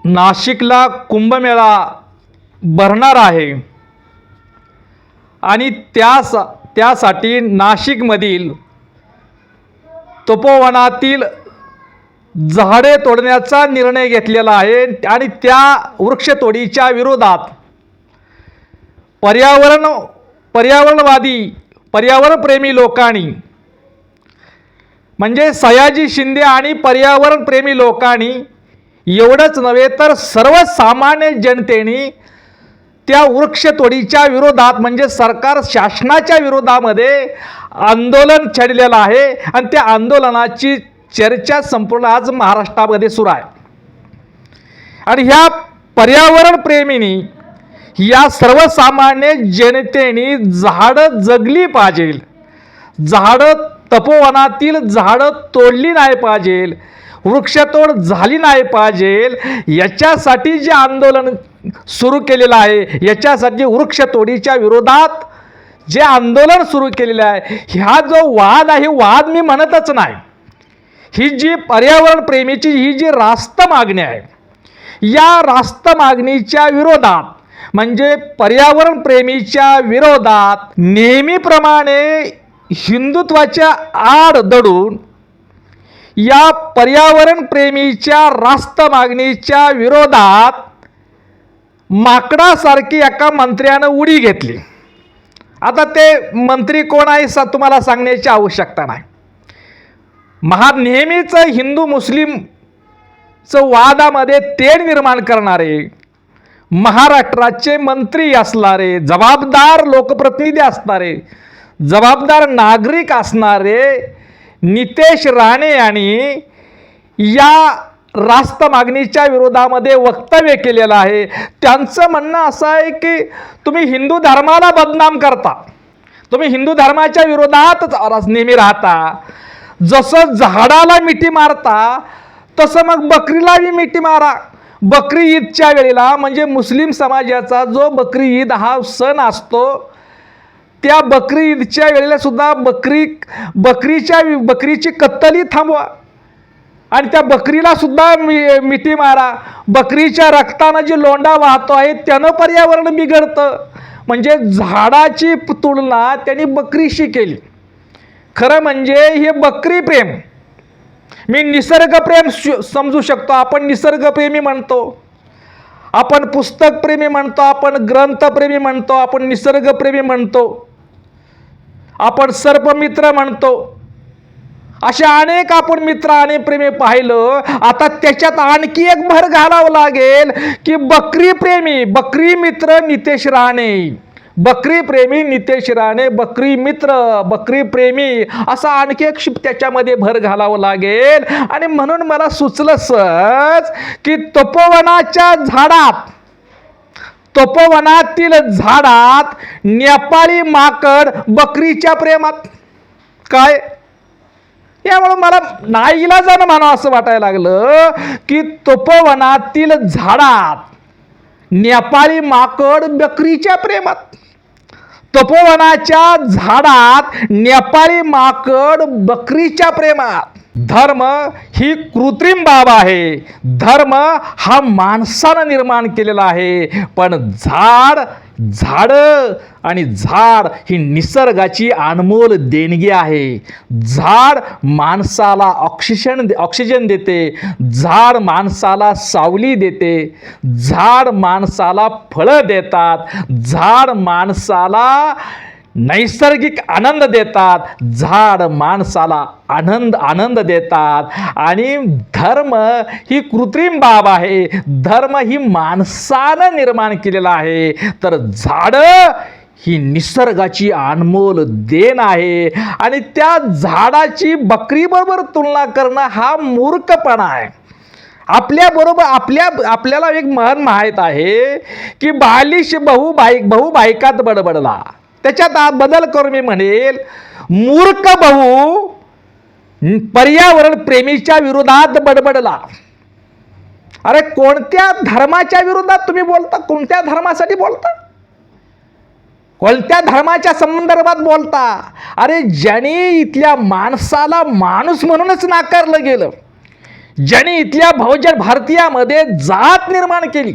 नाशिकला कुंभमेळा भरणार आहे आणि त्यासाठी नाशिकमधील तपोवनातील झाडे तोडण्याचा निर्णय घेतलेला आहे आणि त्या वृक्षतोडीच्या विरोधात पर्यावरणप्रेमी लोकांनी म्हणजे सयाजी शिंदे आणि पर्यावरणप्रेमी लोकांनी एवढंच नव्हे तर सर्वसामान्य जनतेने त्या वृक्षतोडीच्या विरोधात म्हणजे सरकार शासनाच्या विरोधामध्ये आंदोलन छेडलेलं आहे आणि त्या आंदोलनाची चर्चा संपूर्ण आज महाराष्ट्रामध्ये सुरू आहे. आणि ह्या पर्यावरण प्रेमींनी या सर्वसामान्य जनतेने झाडं जगली पाहिजे, झाडं तपोवनातील झाडं तोडली नाही पाहिजे, वृक्षतोड झाली नाही पाहिजे, याच्यासाठी जे आंदोलन सुरू केलेलं आहे, याच्यासाठी वृक्षतोडीच्या विरोधात जे आंदोलन सुरू केलेलं आहे, ह्या जो वाद आहे वाद मी म्हणतच नाही. ही जी पर्यावरण प्रेमीची ही जी रास्त मागणी आहे, या रास्त मागणीच्या विरोधात म्हणजे पर्यावरण प्रेमीच्या विरोधात नेहमीप्रमाणे हिंदुत्वाच्या आड दडून या पर्यावरण प्रेमीच्या रास्त मागणीच्या विरोधात माकडासारखी एका मंत्र्यानं उडी घेतली. आता ते मंत्री कोण आहे तुम्हाला सांगण्याची आवश्यकता नाही. नेहमीच हिंदू मुस्लिमचं वादामध्ये तेढ निर्माण करणारे, महाराष्ट्राचे मंत्री असणारे, जबाबदार लोकप्रतिनिधी असणारे, जबाबदार नागरिक असणारे नितेश राणे यांनी या रास्त मागणीच्या विरोधामध्ये वक्तव्य केलेलं आहे. त्यांचं म्हणणं असं आहे की तुम्ही हिंदू धर्माला बदनाम करता, तुम्ही हिंदू धर्माच्या विरोधातच नेहमी राहता. जसं झाडाला मिठी मारता तसं मग बकरीलाही मिठी मारा. बकरी ईदच्या वेळेला म्हणजे मुस्लिम समाजाचा जो बकरी ईद हा सण असतो, त्या बकरी ईदच्या वेळेला सुद्धा बकरीची कत्तली थांबवा आणि त्या बकरीला सुद्धा मिठी मारा. बकरीच्या रक्तानं जी लोंढा वाहतो आहे त्यानं पर्यावरण बिघडतं. म्हणजे झाडाची तुलना त्यांनी बकरीशी केली. खरं म्हणजे हे बकरी प्रेम, मी निसर्गप्रेम समजू शकतो. आपण निसर्गप्रेमी म्हणतो, आपण पुस्तकप्रेमी म्हणतो, आपण ग्रंथप्रेमी म्हणतो, आपण निसर्गप्रेमी म्हणतो, आपण सर्पमित्र म्हणतो. अशा अनेक आपण मित्र आणि प्रेमी पाहिलं. आता त्याच्यात आणखी एक भर घालावं लागेल की बकरी मित्र नितेश राणे, बकरी प्रेमी नितेश राणे, बकरी मित्र, बकरी प्रेमी असा आणखी एक त्याच्यामध्ये भर घालावं लागेल. आणि म्हणून मला सुचलं सहज की तपोवनातील झाडात नेपाळी माकड बकरीच्या प्रेमात काय. यामुळे मला नाईलाजानं म्हणावं असं वाटायला लागलं की तपोवनातील झाडात नेपाळी माकड बकरीच्या प्रेमात, तपोवनाच्या झाडात नेपाळी माकड बकरीच्या प्रेमात. धर्म ही कृत्रिम बाब आहे, धर्म हा माणसानं निर्माण केलेला आहे. पण झाड ही निसर्गाची अनमोल देणगी आहे. झाड माणसाला ऑक्सिजन देते, झाड माणसाला सावली देते, झाड माणसाला फळं देतात, झाड माणसाला नैसर्गिक आनंद देतात, झाड माणसाला आनंद देतात. आणि धर्म ही कृत्रिम बाब आहे, धर्म ही माणसानं निर्माण केलेला आहे. तर झाडं ही निसर्गाची अनमोल देण आहे. आणि त्या झाडाची बकरीबरोबर तुलना करणं हा मूर्खपणा आहे. आपल्याला एक म्हण माहीत आहे की बालिश बहु बायकात बडबडला. त्याच्यात बदल करून मी म्हणेल मूर्ख बहु पर्यावरण प्रेमीच्या विरोधात बडबडला. अरे कोणत्या धर्माच्या विरोधात तुम्ही बोलता? कोणत्या धर्मासाठी बोलता? कोणत्या धर्माच्या संदर्भात बोलता? अरे ज्याने इथल्या माणसाला माणूस म्हणूनच नाकारलं गेलं, ज्यांनी इथल्या बहुजन भारतीयामध्ये जात निर्माण केली,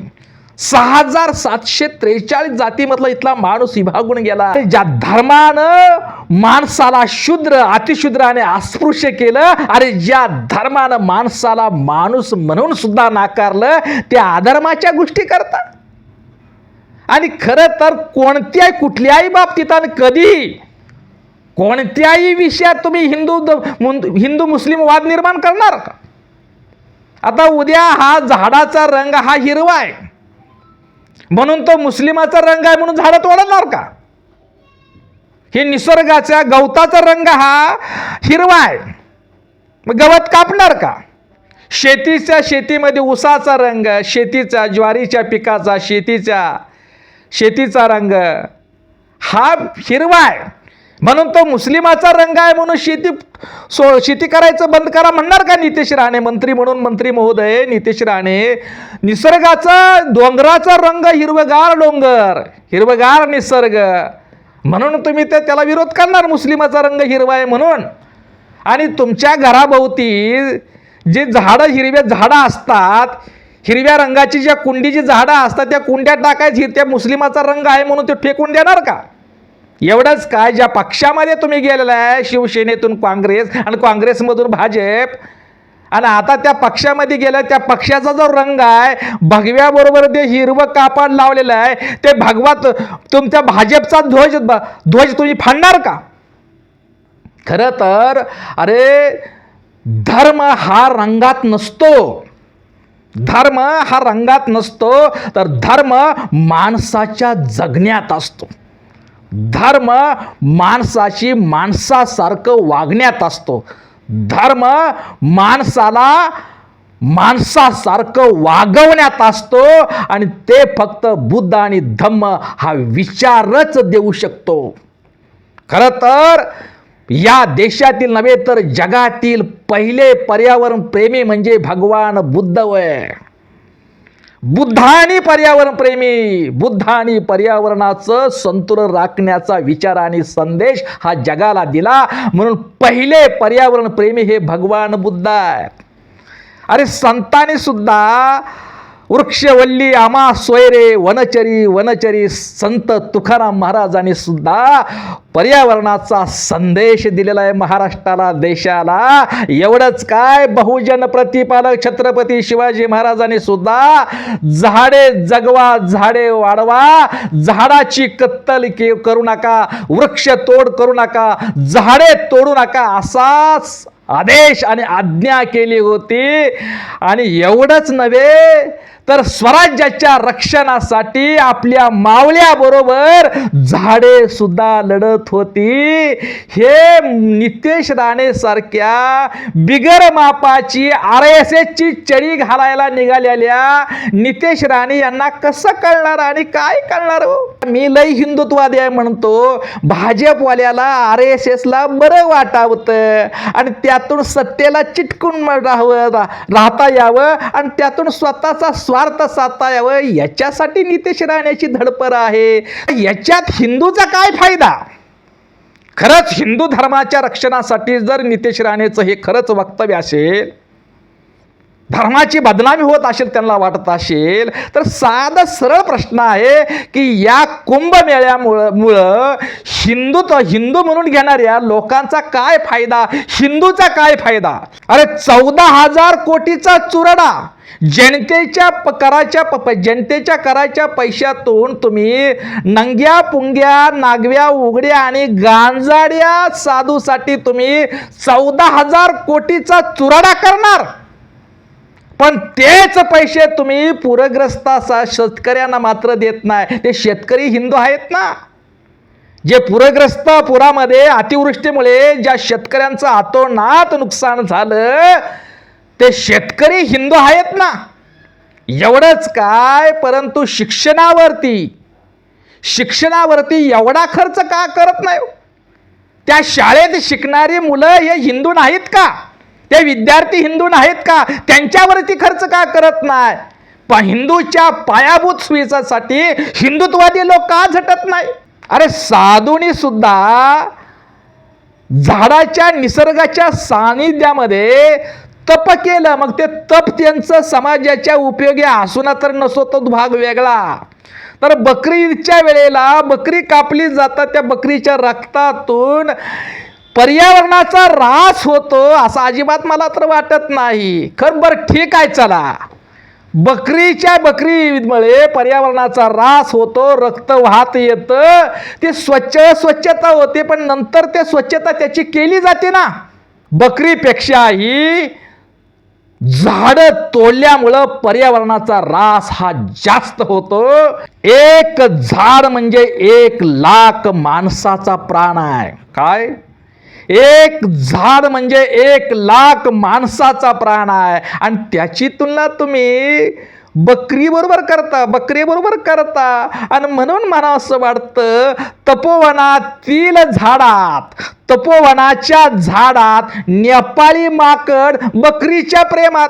6743 जातीमधला इथला माणूस विभागून गेला. ज्या धर्मानं माणसाला शूद्र, अतिशूद्र आणि अस्पृश्य केलं, अरे ज्या धर्मानं माणसाला माणूस म्हणून सुद्धा नाकारलं, त्या अधर्माच्या गोष्टी करतात. आणि खरं तर कुठल्याही बाबतीत आणि कधीही कोणत्याही विषयात तुम्ही हिंदू मुस्लिम वाद निर्माण करणार का? आता उद्या हा झाडाचा रंग हा हिरवा आहे म्हणून तो मुस्लिमाचा रंग आहे म्हणून झाड तोडणार का? हे निसर्गाचा गवताचा रंग हा हिरवा आहे, मग गवत कापणार का? शेतीमध्ये ऊसाचा रंग, शेतीचा ज्वारीच्या पिकाचा शेतीचा रंग हा हिरवा आहे म्हणून तो मुस्लिमाचा रंग आहे म्हणून शेती करायचं बंद करा म्हणणार का नितेश राणे? मंत्री म्हणून मंत्री महोदय नितेश राणे, निसर्गाचा डोंगराचा रंग हिरवगार डोंगर, हिरवगार निसर्ग म्हणून तुम्ही त्याला विरोध करणार मुस्लिमाचा रंग हिरवा आहे म्हणून. आणि तुमच्या घराभोवती जे झाडं हिरव्या झाडं असतात, हिरव्या रंगाची ज्या कुंडीची झाडं असतात त्या कुंड्यात टाकायची, त्या मुस्लिमाचा रंग आहे म्हणून ते फेकून देणार का? एवढंच काय, ज्या पक्षामध्ये तुम्ही गेलेला आहे, शिवसेनेतून काँग्रेस आणि काँग्रेसमधून भाजप, आणि आता त्या पक्षामध्ये गेलं, त्या पक्षाचा जो रंग आहे भगव्याबरोबर ते हिरवं कापड लावलेलं आहे, ते भगवा तुमच्या भाजपचा ध्वज तुम्ही फाडणार का? खरं तर अरे धर्म हा रंगात नसतो, धर्म हा रंगात नसतो, तर धर्म माणसाच्या जगण्यात असतो. धर्म माणसाची माणसासारखं वागण्यात असतो. धर्म माणसाला माणसासारखं वागवण्यात असतो आणि ते फक्त बुद्ध आणि धम्म हा विचारच देऊ शकतो. खरं तर या देशातील नव्हे तर जगातील पहिले पर्यावरण प्रेमी म्हणजे भगवान बुद्ध वय. बुद्ध आणि पर्यावरण प्रेमी, बुद्ध आणि पर्यावरणाचं संतुलन राखण्याचा विचार आणि संदेश हा जगाला दिला म्हणून पहिले पर्यावरण प्रेमी हे भगवान बुद्ध आहेत. अरे संतांनी सुद्धा वृक्षवल्ली आमा सोयरे वनचरी संत तुकाराम महाराजांनी सुद्धा पर्यावरणाचा संदेश दिलेला आहे महाराष्ट्राला, देशाला. एवढंच काय, बहुजन प्रतिपालक छत्रपती शिवाजी महाराजांनी सुद्धा झाडे जगवा, झाडे वाढवा, झाडाची कत्तल करू नका, वृक्ष तोड करू नका, झाडे तोडू नका असाच आदेश आणि आज्ञा केली होती. आणि एवढंच नव्हे तर स्वराज्याच्या रक्षणासाठी आपल्या मावळ्याबरोबर झाडे सुद्धा लढत होती. हे नितेश राणे सारख्या बिगर मापाची RSSची चडी घालायला निघालेल्या नितेश राणे यांना कसं कळणार आणि काय कळणार? मी लय हिंदुत्ववादी आहे म्हणतो, भाजपवाल्याला RSSला बरं वाटावतं आणि त्यातून सत्तेला चिटकून राहता यावं आणि त्यातून स्वतःचा स्वार्थ साधता यावं, याच्यासाठी नितेश राणेची धडपड आहे. याच्यात हिंदूचा काय फायदा? खरंच हिंदू धर्माच्या रक्षणासाठी जर नितेश राणेचं हे खरंच वक्तव्य असेल, धर्माची बदनामी होत असेल त्यांना वाटत असेल, तर साधा सरळ प्रश्न आहे की या कुंभमेळ्यामुळं हिंदू म्हणून घेणाऱ्या लोकांचा काय फायदा, हिंदूचा काय फायदा? अरे 14,000 कोटीचा चुरडा जनतेच्या कराच्या पैशातून तुम्ही नंग्या पुंग्या नागव्या उघड्या आणि गांजाड्या साधूसाठी तुम्ही 14,000 कोटीचा चुराडा करणार, पण तेच पैसे तुम्ही पूरग्रस्ताचा शेतकऱ्यांना मात्र देत नाही. ते शेतकरी हिंदू आहेत ना, जे पूरग्रस्त पुरामध्ये अतिवृष्टीमुळे ज्या शेतकऱ्यांचं अतोनात नुकसान झालं ते शेतकरी हिंदू आहेत ना. एवढंच काय, परंतु शिक्षणावरती एवढा खर्च का करत नाही? त्या शाळेत शिकणारी मुलं हे हिंदू नाहीत का? ते विद्यार्थी हिंदू नाहीत का? त्यांच्यावरती खर्च का करत नाही? पण हिंदूच्या पायाभूत सुविधांसाठी हिंदुत्वादी लोक का झटत नाही? अरे साधूंनी सुद्धा झाडाच्या निसर्गाच्या सानिध्यामध्ये तप केलं, मग ते तप त्यांचं समाजाच्या उपयोगी असुना तर नसो तो भाग वेगळा. तर बकरी ईदच्या वेळेला बकरी कापली जातात, त्या बकरीच्या रक्तातून पर्यावरणाचा ऱ्हास होतो असं अजिबात मला तर वाटत नाही. खरं बरं ठीक आहे, चला बकरी ईदमुळे पर्यावरणाचा ऱ्हास होतो, रक्त वाहत येतं, ते स्वच्छता होते, पण नंतर ते स्वच्छता त्याची केली जाते ना. बकरीपेक्षाही झाड तोडल्यामुळं पर्यावरणाचा ऱ्हास हा जास्त होतो. एक झाड म्हणजे 1,00,000 माणसाचा प्राण आहे. काय? एक झाड म्हणजे 1,00,000 माणसाचा प्राण आहे, आणि त्याची तुलना तुम्ही बकरीबरोबर करता. आणि म्हणून मला असं वाटतं, तपोवनाच्या झाडात नेपाळी माकड बकरीच्या प्रेमात.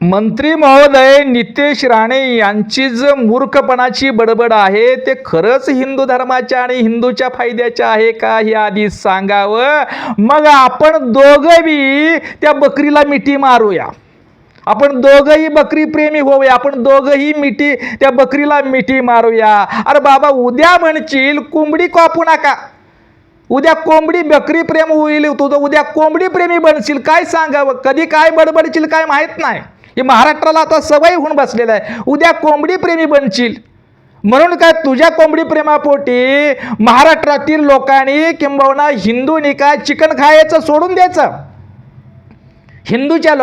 मंत्री महोदय नितेश राणे यांची जो मूर्खपणाची बडबड आहे ते खरंच हिंदू धर्माच्या आणि हिंदूच्या फायद्याच्या आहे का हे आधी सांगावं. मग आपण दोघं बी त्या बकरीला मिठी मारूया, आपण दोघंही बकरी प्रेमी होऊया, आपण दोघंही त्या बकरीला मिठी मारूया. अरे बाबा, उद्या म्हणशील कोंबडी कापू नका, उद्या कोंबडी बकरी प्रेम होईल, तुझं उद्या कोंबडी प्रेमी बनशील. काय सांगावं, कधी काय बडबडशील काय माहित नाही. हे महाराष्ट्राला आता सवय होऊन बसलेलं आहे, उद्या कोंबडी प्रेमी बनशील. म्हणून काय, तुझ्या कोंबडी प्रेमापोटी महाराष्ट्रातील लोकांनी किंबहुना हिंदूंनी काय चिकन खायचं सोडून द्यायचं. हिंदूच्या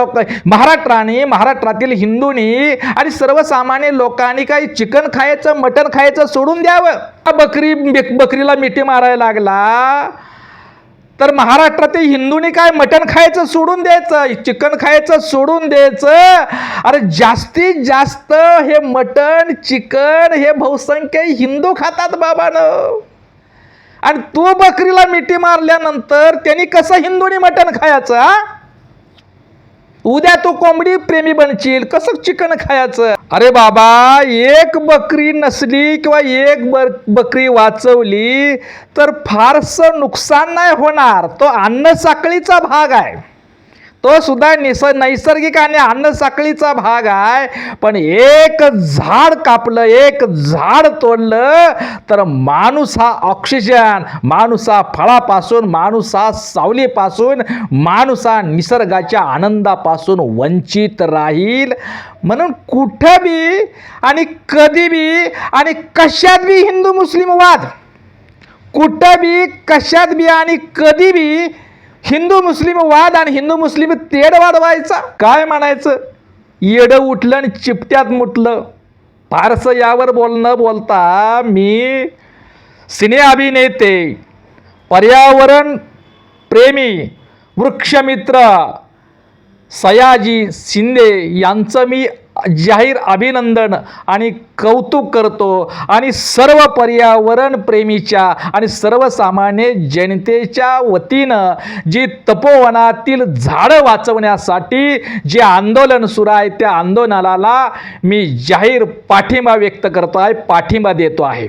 महाराष्ट्रातील हिंदूंनी आणि सर्वसामान्य लोकांनी काही चिकन खायचं मटण खायचं सोडून द्यावं. बकरीला मिठी मारायला लागला तर महाराष्ट्रातील हिंदूंनी काय मटण खायचं सोडून द्यायचं, चिकन खायचं सोडून द्यायचं. अरे जास्तीत जास्त हे मटण चिकन हे बहुसंख्य हिंदू खातात बाबांनो. आणि तू बकरीला मिठी मारल्यानंतर त्यांनी कसं हिंदूंनी मटण खायचं? उद्या तू कोंबडी प्रेमी बनशील, कसं चिकन खायचं? अरे बाबा, एक बकरी नसली किंवा एक बकरी वाचवली तर फारसं नुकसान नाही होणार. तो अन्न साखळीचा भाग आहे, तो सुद्धा नैसर्गिक आणि अन्न साखळीचा भाग आहे. पण एक झाड कापलं, एक झाड तोडलं तर माणूस हा ऑक्सिजन, माणूस हा फळापासून, माणूस हा सावलीपासून, माणूस हा निसर्गाच्या आनंदापासून वंचित राहील. म्हणून कुठं बी आणि कधी बी आणि कशात बी हिंदू मुस्लिम वाद, कुठं बी कशात बी आणि कधी बी हिंदू मुस्लिम वाद आणि हिंदू मुस्लिम तेढ वाढवायचा. काय म्हणायचं, येडं उठलं आणि चिपट्यात मुटलं. फारसं यावर बोलता मी सिने अभिनेते, पर्यावरण प्रेमी, वृक्षमित्र सयाजी शिंदे यांचं मी जाहीर अभिनंदन आणि कौतुक करतो. आणि सर्व पर्यावरण प्रेमीच्या आणि सर्वसामान्य जनतेच्या वतीनं जी तपोवनातील झाडं वाचवण्यासाठी जे आंदोलन सुरू आहे त्या आंदोलनाला मी जाहीर पाठिंबा व्यक्त करतो आहे, पाठिंबा देतो आहे.